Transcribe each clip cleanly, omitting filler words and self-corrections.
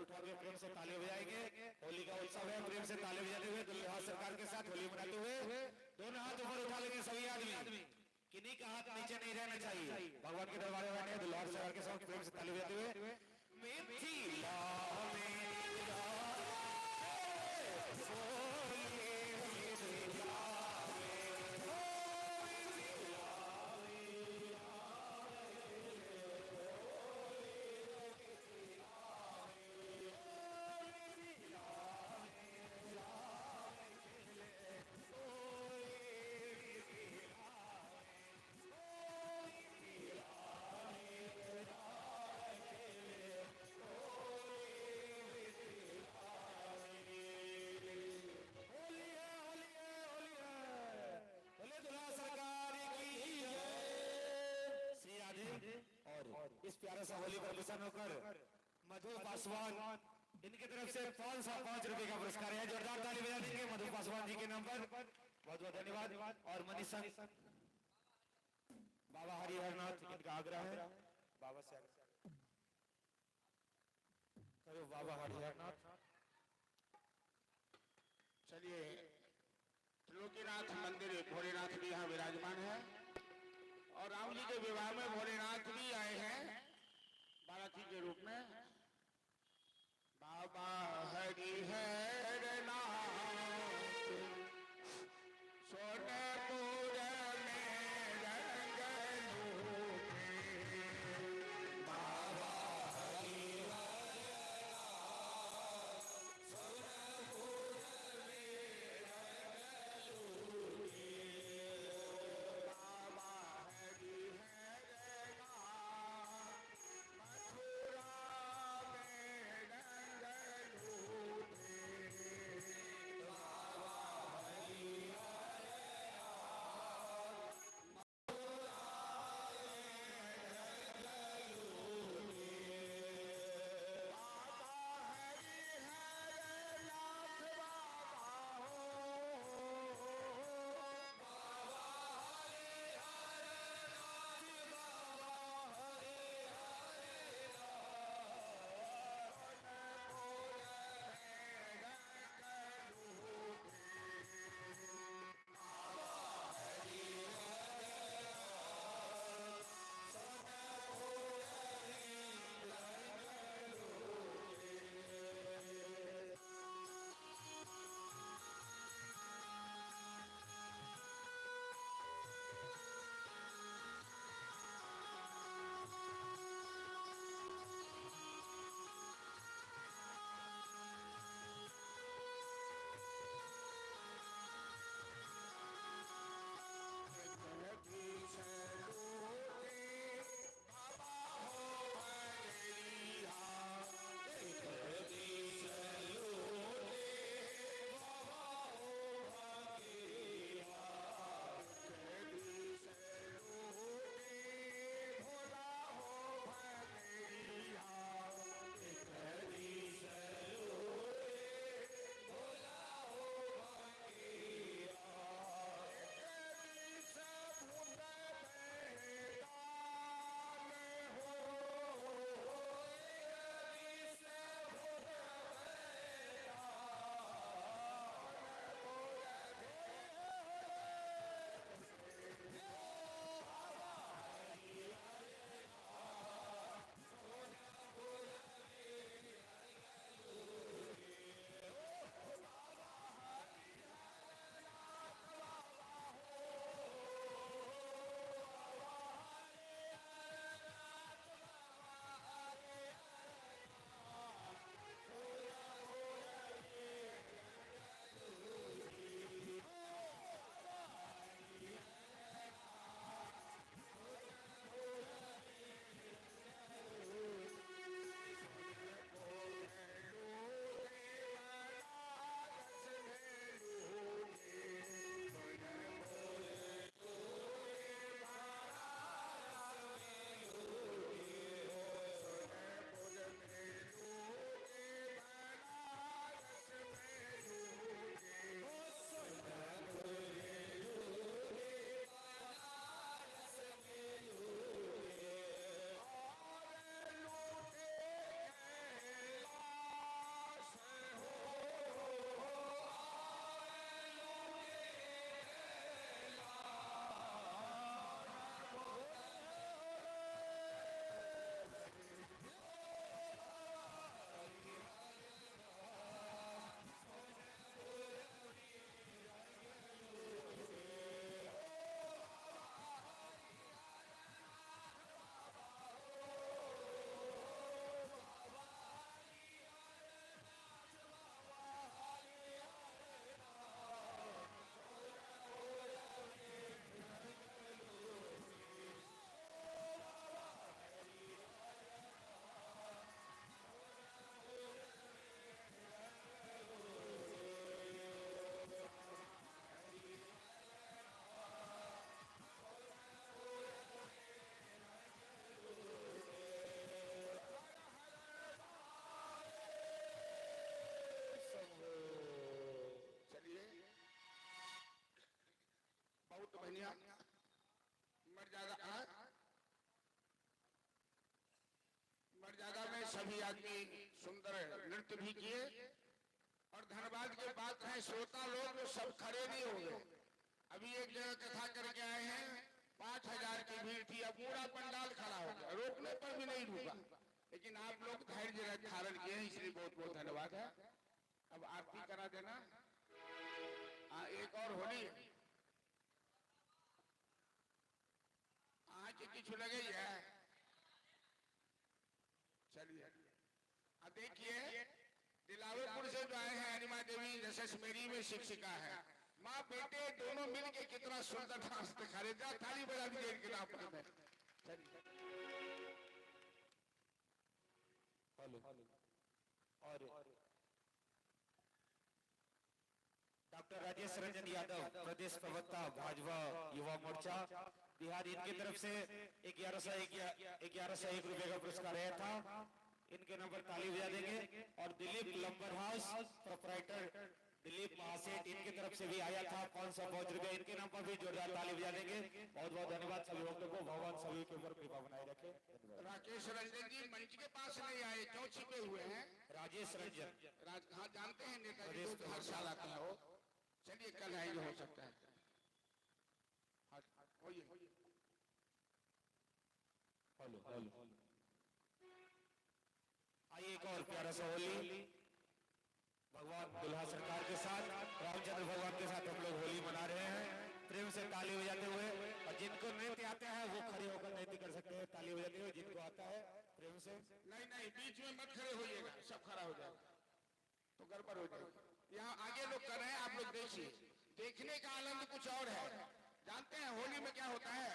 उठा के प्रेम से ताली बजाएंगे। होली का उत्सव है, प्रेम से ताली बजाते हुए दुल्हा सरकार के साथ होली मनाते हुए दोनों हाथ ऊपर उठा लेंगे सभी आदमी। किन्हीं का हाथ नीचे नहीं रहना चाहिए। भगवान के दरबार में बैठे दुल्हा सरकार के साथ प्रेम से ताली बजाते हुए मिथिला और इस प्यारे सा होली पर प्रसन्न होकर मधु पासवान इनकी तरफ से 505 रुपए का पुरस्कार है। जोरदार ताली बजा देंगे मधु पासवान जी के नाम पर। बहुत बहुत धन्यवाद। और मनीषा बाबा हरिहरनाथ इनका आग्रह है बाबा से करो बाबा हरिहरनाथ। चलिए त्रिलोकीनाथ मंदिर भोलेनाथ भी यहाँ विराजमान है और राम जी के विवाह में भोलेनाथ भी आए हैं बाराती के रूप में। बाबा हरिहरनाथ सोनपुर में रंग लूटे, बाबा कन्या मर्यादा में सभी आदमी सुंदर नृत्य भी किए। और धन्यवाद की बात है, श्रोता लोग सब खड़े नहीं हो गए। अभी एक जगह कथा करके आए हैं, 5000 की भीड़ थी, अब पूरा पंडाल खड़ा हो गया, रोकने पर भी नहीं रुका। लेकिन आप लोग धैर्य धारण किए, इसलिए बहुत बहुत धन्यवाद है। अब आरती करा देना। एक और होली आज कुछ लगे है। चलिए देखिए, दिलावरपुर से जो आए हैं अनिमा देवी जैसे मेरी में शिक्षिका है, माँ बेटे दोनों मिलके कितना सुंदर डांस दिखा रहे थे। थाली बजा दीजिए इनके नाम पर। और डॉक्टर राजेश रंजन यादव, प्रदेश प्रवक्ता भाजपा युवा मोर्चा बिहार, इनकी तरफ से 1101 रुपए का पुरस्कार आया था। इनके नंबर ताली बजा देंगे। और Dilip lumbar house proprietor Dilip Mahaseth, इनकी तरफ से भी आया था 505 रुपए। इनके नाम पर भी जोरदार ताली बजा देंगे। बहुत बहुत धन्यवाद सभी भक्तों को। भगवान सभी के ऊपर कृपा बनाए रखे। राकेश रंजन जी मंच के पास नहीं आए, क्यों छिपे हुए हैं? राजेश रंजन हाँ जानते हैं नेताजी तो हर साल आते हैं वो। चलिए कल आएंगे, हो सकता है। आइए एक और प्यारा सा होली भगवान दुल्हा सरकार के साथ, रामचंद्र भगवान के साथ हम लोग होली मना रहे हैं। प्रेम से ताली बजाते हुए, और जिनको नृत्य आता है वो खड़े होकर नृत्य कर सकते हैं ताली बजाते हुए। जिनको आता है प्रेम से। नहीं बीच में मत खड़े होइएगा, सब खड़ा हो जाएगा तो गड़बड़ हो जाएगा। यहाँ आगे लोग कर रहे हैं, आप लोग देखिए। देखने का आनंद कुछ और है। जानते हैं होली में क्या होता है?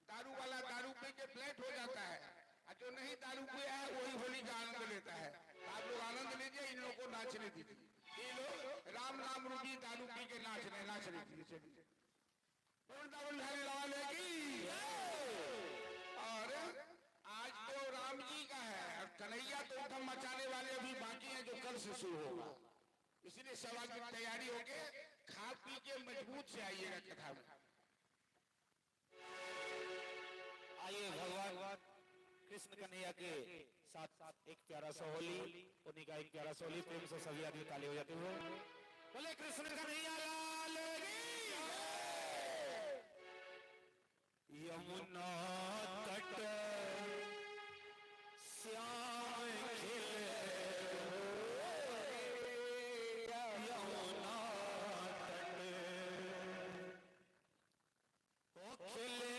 दारू वाला दारू पी के फ्लैट हो जाता है, और जो नहीं दारू पिया है वही होली का आनंद लेता है। आप लोग आनंद लीजिए, इन लोगों को नाचने दीजिए। ये लोग राम नाम रूपी दारू पी के नाचने दीजिए। और आज तो राम जी का है, और कन्हैया तो उठम मचाने वाले अभी बाकी हैं, जो कल से शुरू होगा। इसलिए सब आदमी तैयारी होके खा पी के मजबूत से आइएगा कथा में। आइए भगवान कृष्ण कन्हैया के साथ एक प्यारा सा होली, उन्हीं का एक प्यारा सा होली। प्रेम से सभी आदमी ताली हो जाते हुए बोले कृष्ण कन्हैया लाल की। यमुना तट श्याम खिले, यमुना तट ओ खिले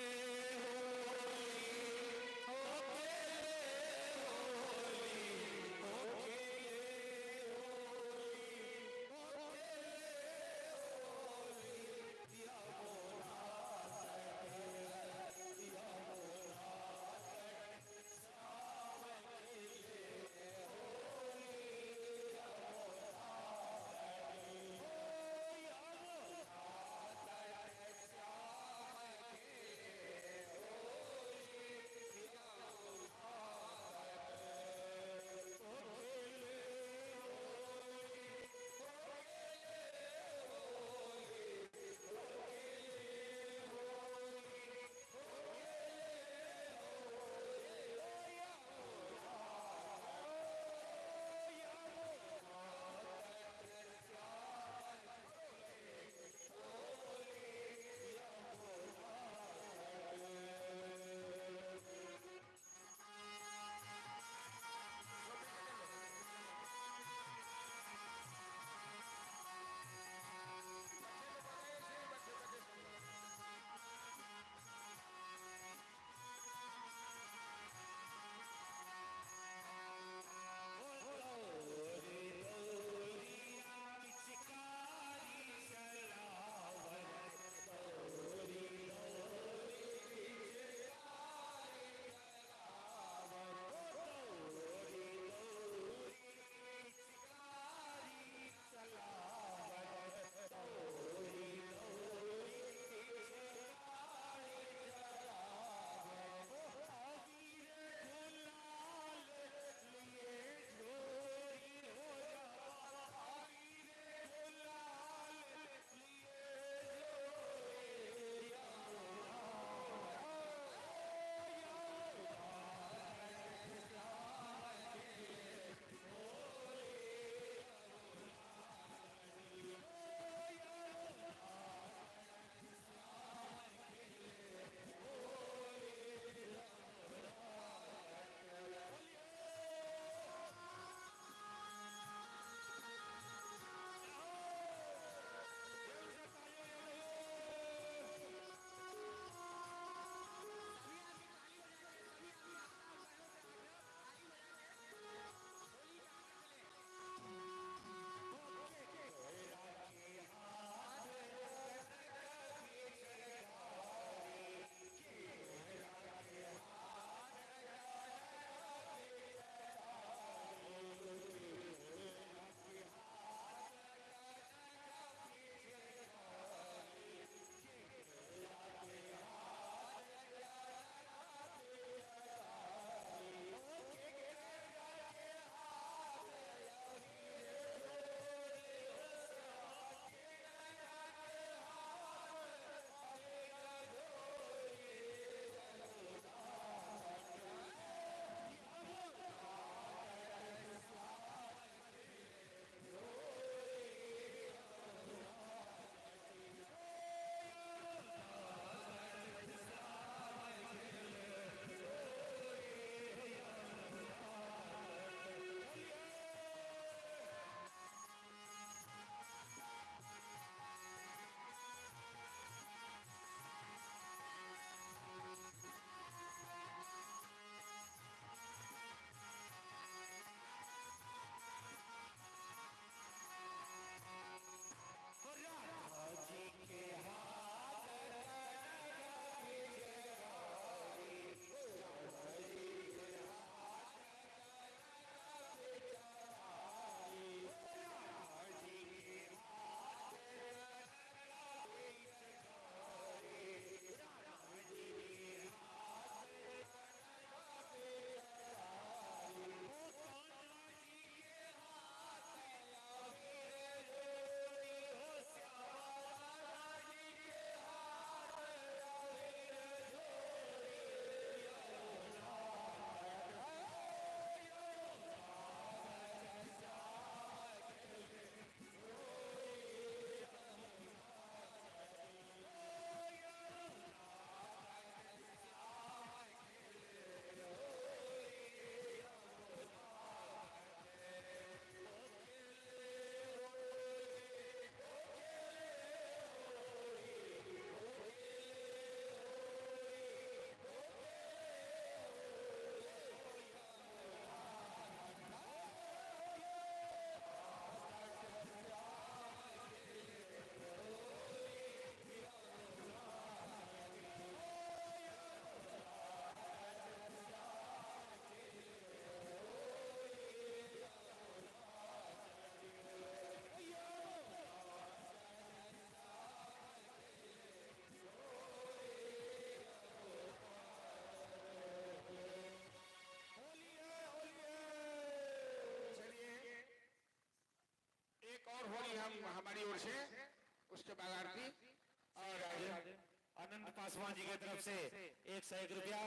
से उसके बाद आरती। और आनंद पासवान जी की तरफ से 101 रुपया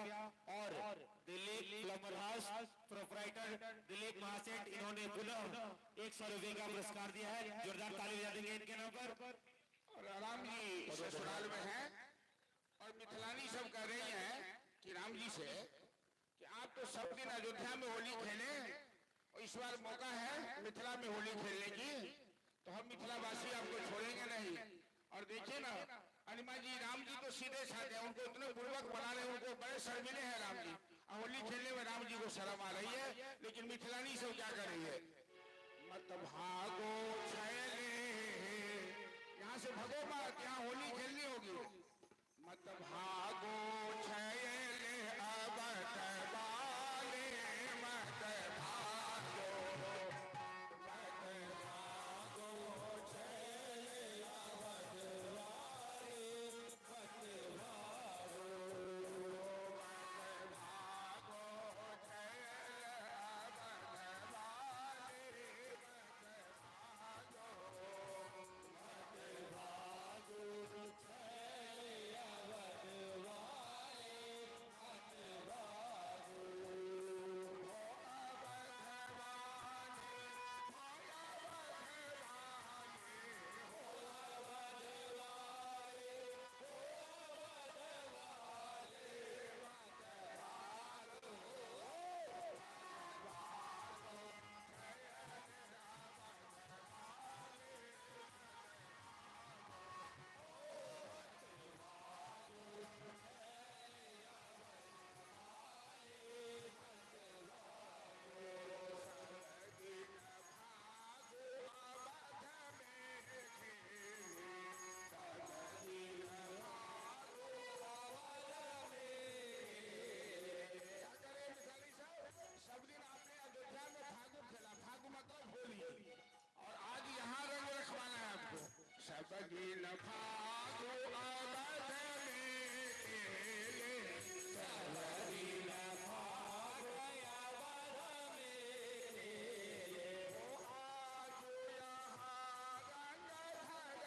और Dilip plumber house proprietor Dilip Mahaseth, इन्होंने पुनः 100 रुपये का पुरस्कार दिया है। जोरदार ताली बजा देंगे इनके नाम पर। और राम जी ससुराल में हैं और मिथिलानी सब कह रही हैं कि राम जी से कि आप तो सब दिन अयोध्या में होली खेले और इस बार मौका है मिथिला में होली खेलने की, तो हम मिथिलावासी आपको छोड़ेंगे नहीं। और देखिए ना अनिमा जी, राम जी तो सीधे साधे हैं, उनको इतने पूर्वक बना रहे, उनको बड़े शर्मिले हैं राम जी। होली खेलने में राम जी को शर्म आ रही है, लेकिन मिथिलानी सब क्या कर रही है, मत भागो छैले, यहाँ से भगो मत, यहाँ होली खेलनी होगी। मत भागो छैले अब बाले, मत भागो, मत भागो छैले अब बाले, मत भागो, मत भागो छैले अब बाले, सब दिन आपने अयोध्या में फागु खेला, फागु मतलब होली, और आज यहाँ रंग रखवाना है आपको। सब दिन फागु अवध में खेले, सब दिन फागु अवध में खेले, आज यहाँ रंग भरवाने हो, आज यहाँ रंग भरवाने।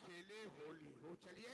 खेले होली हो। चलिए